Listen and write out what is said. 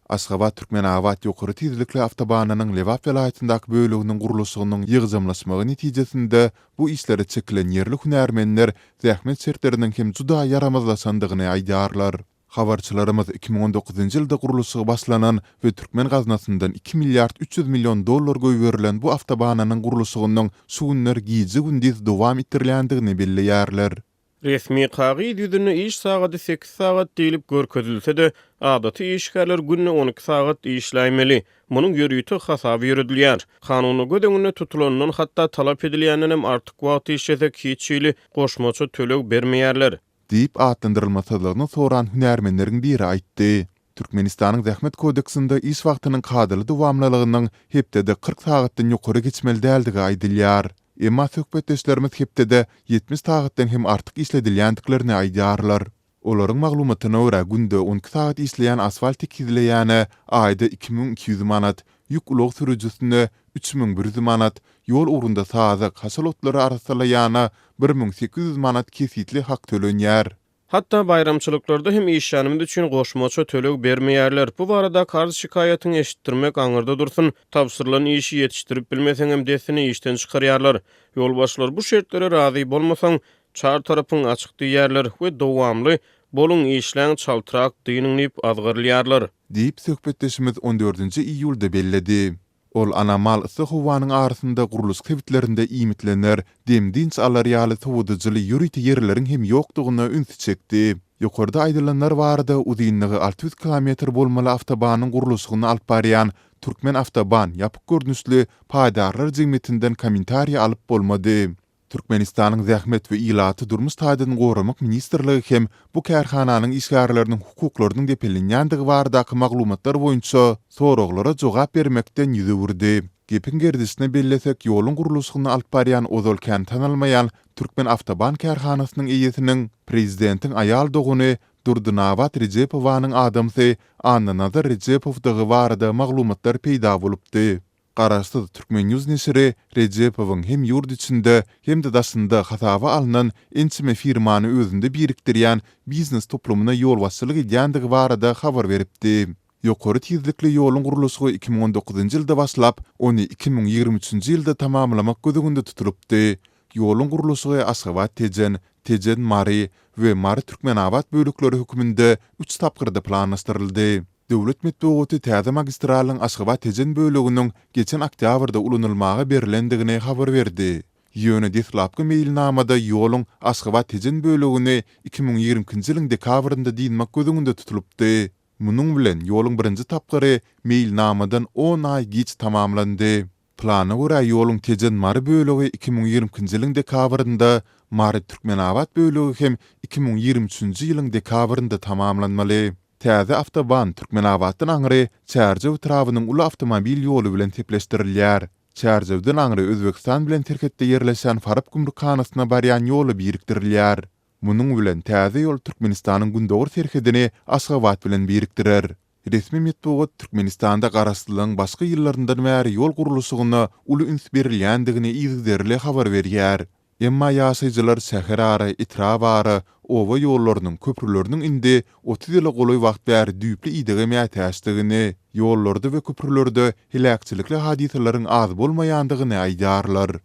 Aşgabat Türkmenabat ýokary tezlikli awtobanynyň Lewap welaýatyndaky bölüginiň gurulşygynyň ýygzamlaşmagy netijesinde bu işlere çekilen ýerli hünärmenler zähmet şertleriniň hem juda yaramazlaşandygyny aýdarlar. Habarçylarymyz 2019-njy ýylda gurulşy başlanan we Türkmen gaznasyndan 2 milliard 300 milyon dollar göýberilen bu awtobanynyň gurulşygynyň şu günler giýji gündüz dowam etdirilýändigini belleýärler. Resmi kagyd ýüzüne iş sagaty 8 sagat diýilip görkezilse-de, adaty işgärler günne 12 sagat işläýmeli. Munyň ýörüýti hasap ýürüdilýär. Kanuny gödeňine tutulanyň hatda talap edilýänden hem artyk wagt işlese kiçili goşmaça töleg bermeýärler. Diýip atlandyrylmasalygyny soran hünärmenleriň biri aýtdy. Türkmenistanyň zähmet kodeksinde iş wagtynyň kadyly dowamlylygynyň hepdede 40 sagatdan ýokary geçmeli däldigi aýdylýar. Emma söhbetdeşlerimiz hepdede 70 sagatdan hem artyk işledilýändiklerini aýdarlar. Olaryň maglumatyna görä günde 12 sagat işleýän asfalt tikizleýäne aýda 2200 manat, ýük ulug sürüjüsine 3100 manat, ýol urunda sazyk haşalotlary arasalyana 1800 manat kesitli hak tölenýär. Hatta bayramçylyklarda hem işýanymyz üçin goşmaça töleg bermeýärler. Bu barada karşı şikayatyny eşitdirmek aňyrda dursun. Tapsyrylan işi ýetişdirip bilmeseň hem desini işten çykarýarlar. Ýolbaşçylar bu şertlere razy bolmasaň, çar tarapyň açyk diýerler we dowamly boluň işläň çaltyrak diýinip azgyrlýarlar. Diýip söhbetdeşimiz 14-nji iýulda belledi. Ol anamal ısı-howanyň arasynda guruluş kebitlerinde iýmitlener, demdinç alaryaly towudyjyly ýürüýti ýerleriň hem ýokdugyna üns çekdi. Ýokarda aýdylanlar barada uzynlygy 600 km bolmaly awtobanyň gurulşygyny alyp barýan Türkmen Awtoban ýapyk görnüşli paýdarlar jemgyýetinden kommentariýa alyp bolmady. Türkmenistanyň zähmet we ilaty durmuş taýdadyny goramak ministrligi hem bu kärhananyň işgärleriniň hukuklarynyň depelenýändigi baradaky maglumatlar boýunça soraglara jogap bermekden ýüze wurdy. Gepin gerdisine bellesek, ýoluň gurulşygyny alyp barýan ozalkan tanalmaýan Türkmen Awtoban kärhanasynyň eýesiniň prezidentiň aýal doguny Durdunabat Recepowanyň adamsy Annanazar Recepowdygy barada maglumatlar peýda bolupdy. Garaşsyz Türkmen News nesiri Recepowyň hem ýurt içinde hem de daşynda hasaba alynan ençime firmany özünde birikdirýän biznes toplumuna ýol başçylyk edýändigi barada habar beripdi. Ýokary tezlikli ýoluň gurulşygy 2019-njy ýylda başlap, ony 2023-nji ýylda tamamlamak gözüňde tutulupdy. Ýoluň gurulşygy Aşgabat Tejen Mary we Mary Türkmenabat bölükleri höküminde 3 tapgyrda planlaşdyryldy. Döwlet medeniýeti täze magistralyň Aşgabat Tejen bölüginiň geçen oktýabrda ulanylmagy berilendigine habar berdi. Ýöne dislapky mailnamada ýoluň Aşgabat Tejen bölügini 2020-nji ýylyň dekabrynda diýmek gözüňde tutulupdy. Munyň bilen ýoluň birinji tapgyry mailnamadan 10 ay geç tamamlandy. Plana görä ýoluň Tejen Mary bölügi 2020-nji ýylyň dekabrynda, Mary Türkmenabat bölügi hem 2023-nji ýylyň dekabrynda tamamlanmaly. Täze awtoban Türkmenabatdan aňry Çärjew trawynyň uly awtomobil ýolu bilen tepleşdirilýär. Çärjewden aňry Özbekistan bilen terketde ýerleşen Farap gümrükhanasyna barýan ýolu birikdirilýär. Munyň bilen täze ýol Türkmenistanyň gündogur terkedini Aşgabat bilen birikdirer. Resmi medeniýet Türkmenistanda garaşdyrylan başga ýyllaryndan bäri ýol gurulşygyna uly üns berilýändigini izlerle habar berýär. Emma ýaşaýjylar şäher ara, itrab ara, owa ýollarynyň, köprüleriniň indi 30 ýyla goly wagt bäri düýpli ýydygy mätäşdigini, ýollarda we köprülerde helakçylykly hadisalaryň az bolmaýandygyny aýdarlar.